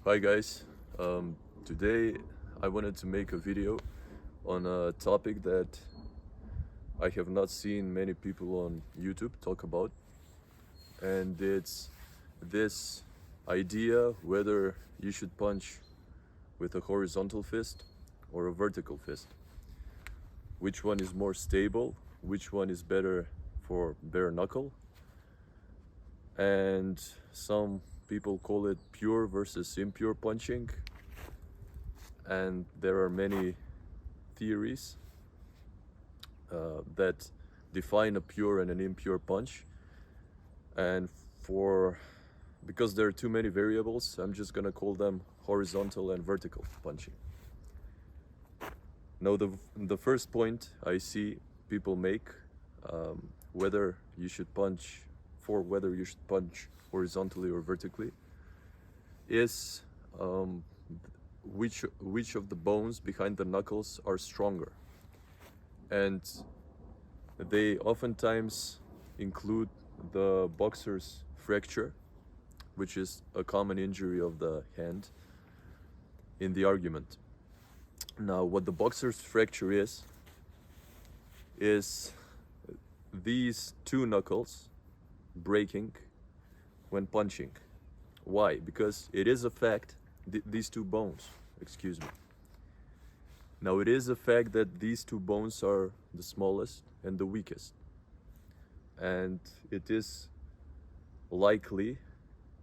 Hi guys, today I wanted to make a video on a topic that I have not seen many people on YouTube talk about, and it's this idea whether you should punch with a horizontal fist or a vertical fist. Which one is more stable, which one is better for bare knuckle, and some people call it pure versus impure punching, and there are many theories that define a pure and an impure punch. And for because there are too many variables, I'm just gonna call them horizontal and vertical punching. Now, the first point I see people make, whether you should punch horizontally or vertically, is which of the bones behind the knuckles are stronger. And they oftentimes include the boxer's fracture, which is a common injury of the hand, in the argument. Now, what the boxer's fracture is these two knuckles breaking when punching. Why? Because it is a fact, these two bones, excuse me. Now, it is a fact that these two bones are the smallest and the weakest. And it is likely,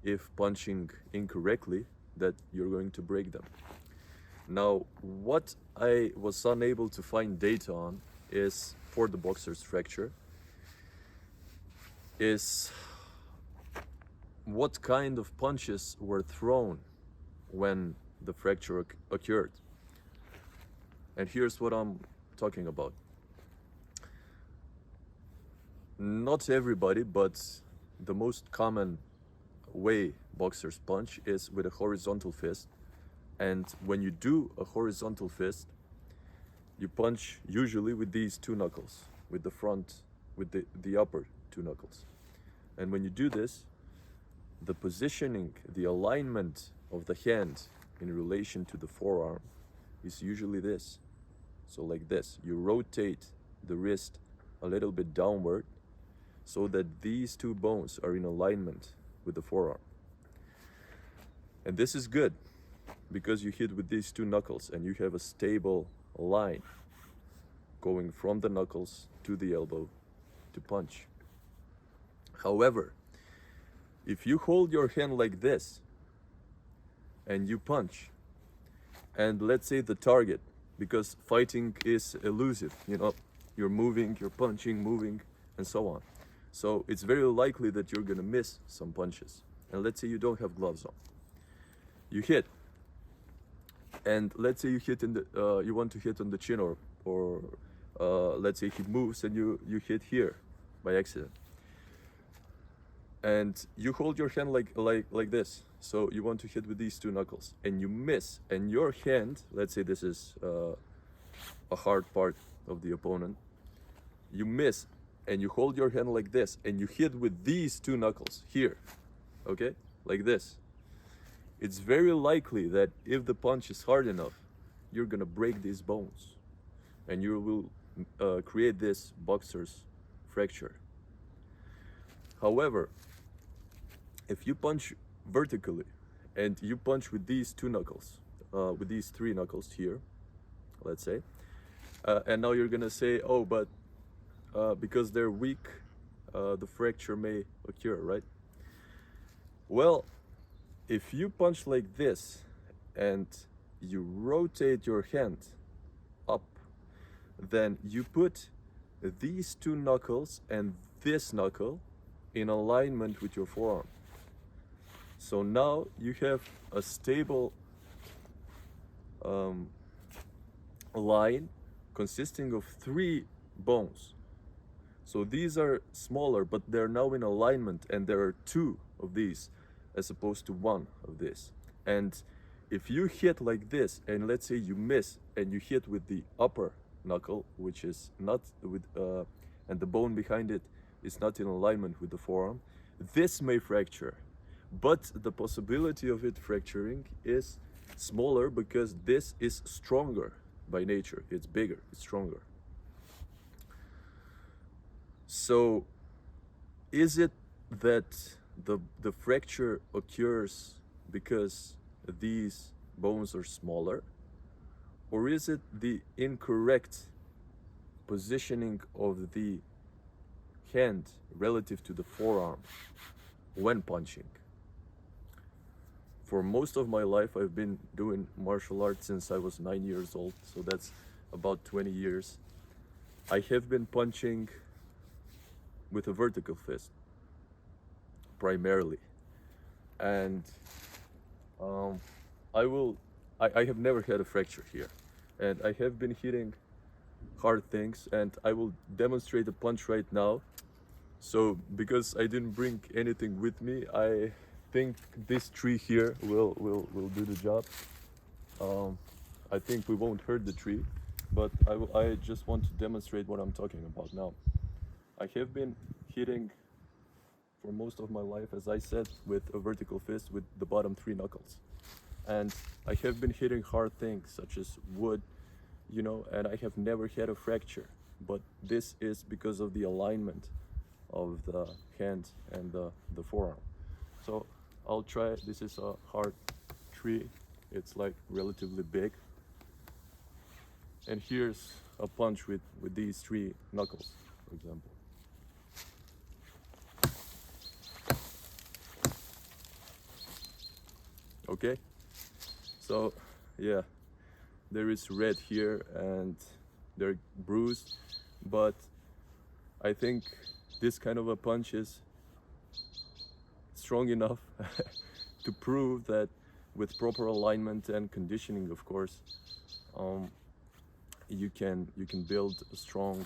if punching incorrectly, that you're going to break them. Now, what I was unable to find data on is, for the boxer's fracture, is what kind of punches were thrown when the fracture occurred. And here's what I'm talking about. Not everybody, but the most common way boxers punch is with a horizontal fist. And when you do a horizontal fist, you punch usually with these two knuckles, with the upper two knuckles. And when you do this, the positioning, the alignment of the hand in relation to the forearm is usually this. So like this, you rotate the wrist a little bit downward so that these two bones are in alignment with the forearm. And this is good because you hit with these two knuckles and you have a stable line going from the knuckles to the elbow to punch. However, if you hold your hand like this and you punch, and let's say the target, because fighting is elusive, you're moving, you're punching, moving, and so on. So it's very likely that you're gonna miss some punches. And let's say you don't have gloves on. You hit, and let's say you hit you want to hit on the chin, or let's say he moves and you hit here by accident. And you hold your hand like this. So you want to hit with these two knuckles, and you miss, and your hand, let's say this is a hard part of the opponent, you miss, and you hold your hand like this, and you hit with these two knuckles here, okay, like this. It's very likely that if the punch is hard enough, you're gonna break these bones, and you will create this boxer's fracture. However, if you punch vertically and you punch with these two knuckles, with these three knuckles here, let's say, and now you're gonna say, oh, but because they're weak, the fracture may occur, right? Well, if you punch like this and you rotate your hand up, then you put these two knuckles and this knuckle in alignment with your forearm. So now you have a stable line consisting of three bones. So these are smaller, but they're now in alignment, and there are two of these as opposed to one of this. And if you hit like this, and let's say you miss, and you hit with the upper knuckle, which is not with, and the bone behind it is not in alignment with the forearm, this may fracture. but the possibility of it fracturing is smaller because this is stronger by nature. It's bigger, it's stronger. So is it that the fracture occurs because these bones are smaller, or is it the incorrect positioning of the hand relative to the forearm when punching? For most of my life, I've been doing martial arts since I was 9 years old, so that's about 20 years. I have been punching with a vertical fist, primarily. And I have never had a fracture here. And I have been hitting hard things, and I will demonstrate a punch right now. So because I didn't bring anything with me, I think this tree here will do the job. I think we won't hurt the tree, but I just want to demonstrate what I'm talking about now. I have been hitting for most of my life, as I said, with a vertical fist with the bottom 3 knuckles. And I have been hitting hard things such as wood, you know, and I have never had a fracture. But this is because of the alignment of the hand and the forearm. So I'll try. This is a hard tree. It's like relatively big. And here's a punch with these 3 knuckles, for example. Okay, so yeah, there is red here and they're bruised, but I think this kind of a punch is strong enough to prove that with proper alignment and conditioning, of course, you can build a strong,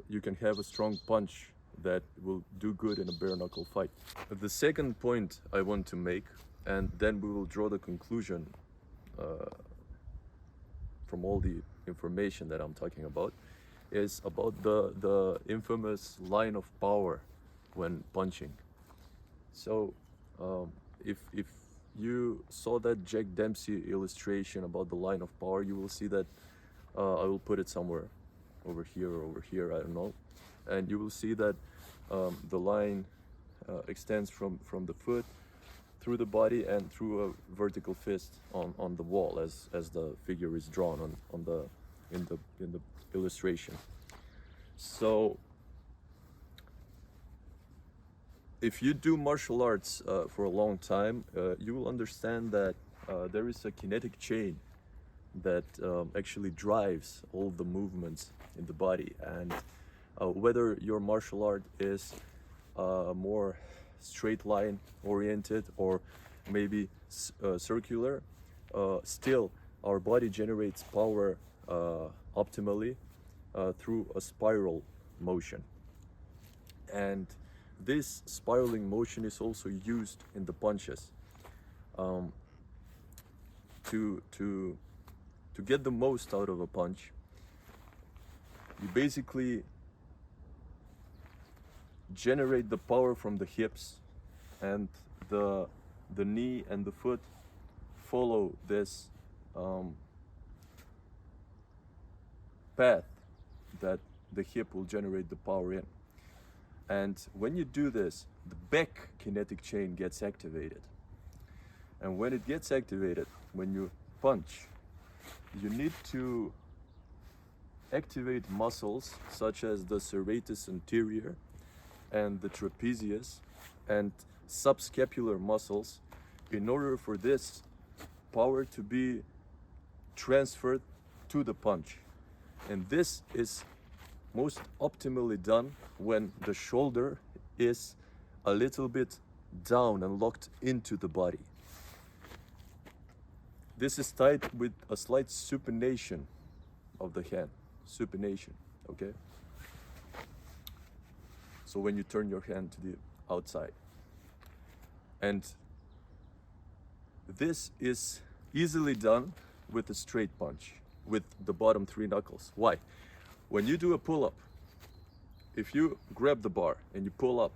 you can have a strong punch that will do good in a bare knuckle fight. The second point I want to make, and then we will draw the conclusion from all the information that I'm talking about, is about the infamous line of power when punching. So if you saw that Jack Dempsey illustration about the line of power, you will see that I will put it somewhere over here or over here, I don't know. And you will see that the line extends from the foot through the body and through a vertical fist on the wall, as the figure is drawn in the illustration. So if you do martial arts for a long time, you will understand that there is a kinetic chain that actually drives all the movements in the body. And whether your martial art is more straight line oriented or maybe circular, still our body generates power optimally through a spiral motion. And this spiraling motion is also used in the punches to get the most out of a punch. You basically generate the power from the hips, and the knee and the foot follow this path that the hip will generate the power in. And when you do this, the back kinetic chain gets activated. And when it gets activated, when you punch, you need to activate muscles such as the serratus anterior and the trapezius and subscapular muscles in order for this power to be transferred to the punch. And this is most optimally done when the shoulder is a little bit down and locked into the body. This is tied with a slight supination of the hand. Supination, okay? So when you turn your hand to the outside. And this is easily done with a straight punch, with the bottom 3 knuckles. Why? When you do a pull-up, if you grab the bar and you pull up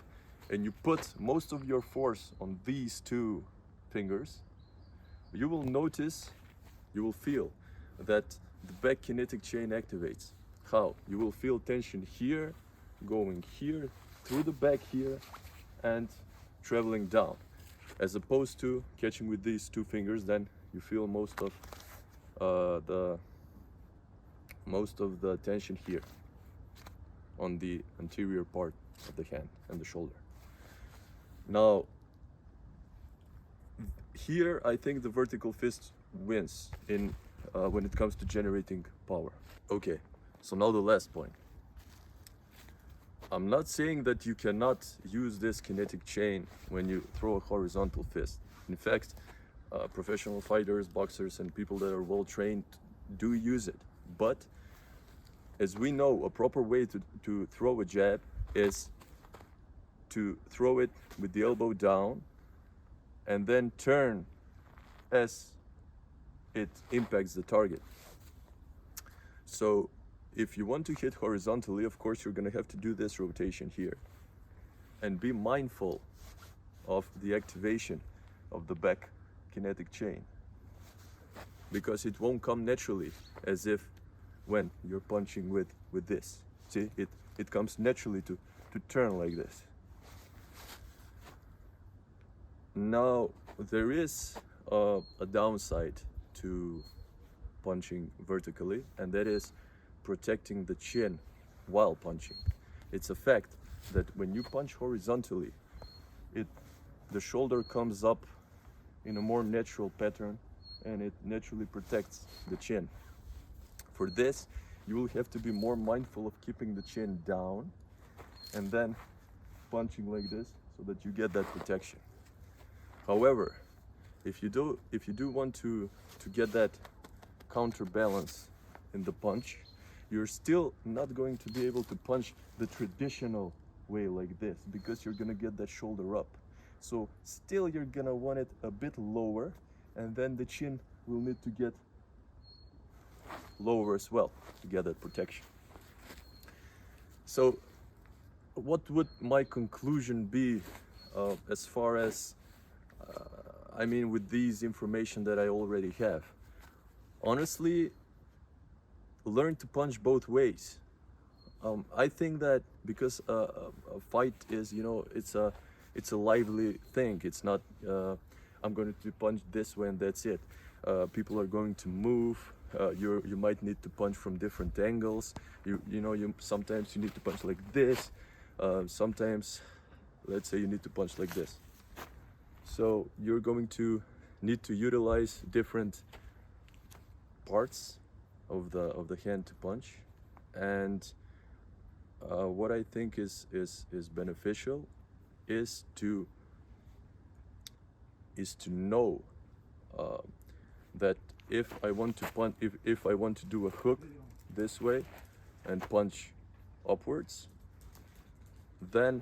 and you put most of your force on these two fingers, you will notice, you will feel that the back kinetic chain activates. How? You will feel tension here, going here, through the back here, and traveling down. As opposed to catching with these two fingers, then you feel most of the tension here on the anterior part of the hand and the shoulder. Now, here I think the vertical fist wins in when it comes to generating power. Okay, so now the last point. I'm not saying that you cannot use this kinetic chain when you throw a horizontal fist. In fact, professional fighters, boxers, and people that are well trained do use it. But as we know, a proper way to throw a jab is to throw it with the elbow down and then turn as it impacts the target. So if you want to hit horizontally, of course, you're going to have to do this rotation here. And be mindful of the activation of the back kinetic chain, because it won't come naturally as if when you're punching with this. See, it comes naturally to turn like this. Now, there is a downside to punching vertically, and that is protecting the chin while punching. It's a fact that when you punch horizontally, the shoulder comes up in a more natural pattern and it naturally protects the chin. For this, you will have to be more mindful of keeping the chin down and then punching like this so that you get that protection. However, if you do want to get that counterbalance in the punch, you're still not going to be able to punch the traditional way like this, because you're gonna get that shoulder up. So still you're gonna want it a bit lower, and then the chin will need to get lower as well to get that protection. So what would my conclusion be as far as with these information that I already have? Honestly, learn to punch both ways. I think that because a fight is, it's a lively thing. It's not I'm going to punch this way and that's it. People are going to move. You might need to punch from different angles. Sometimes you need to punch like this. Sometimes, let's say, you need to punch like this. So you're going to need to utilize different parts of the hand to punch. And what I think is beneficial is to know that if I want to punch, if I want to do a hook this way and punch upwards, then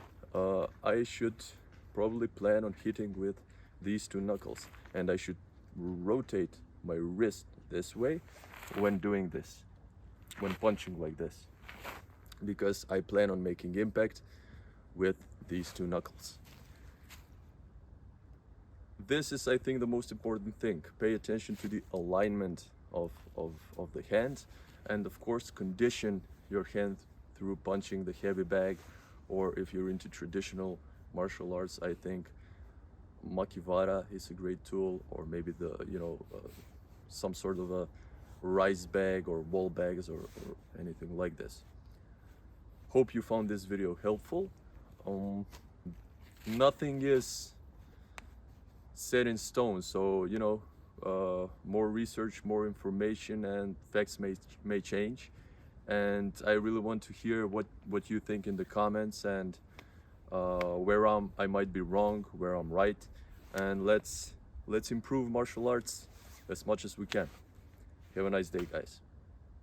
I should probably plan on hitting with these two knuckles, and I should rotate my wrist this way when doing this, when punching like this, because I plan on making impact with these two knuckles. This is, I think, the most important thing. Pay attention to the alignment of the hand, and of course condition your hand through punching the heavy bag, or if you're into traditional martial arts, I think makivara is a great tool, or maybe some sort of a rice bag or wall bags or anything like this. Hope you found this video helpful. Nothing is set in stone, so more research, more information, and facts may change, and I really want to hear what you think in the comments, and where I might be wrong, where I'm right, and let's improve martial arts as much as we can. Have a nice day, guys.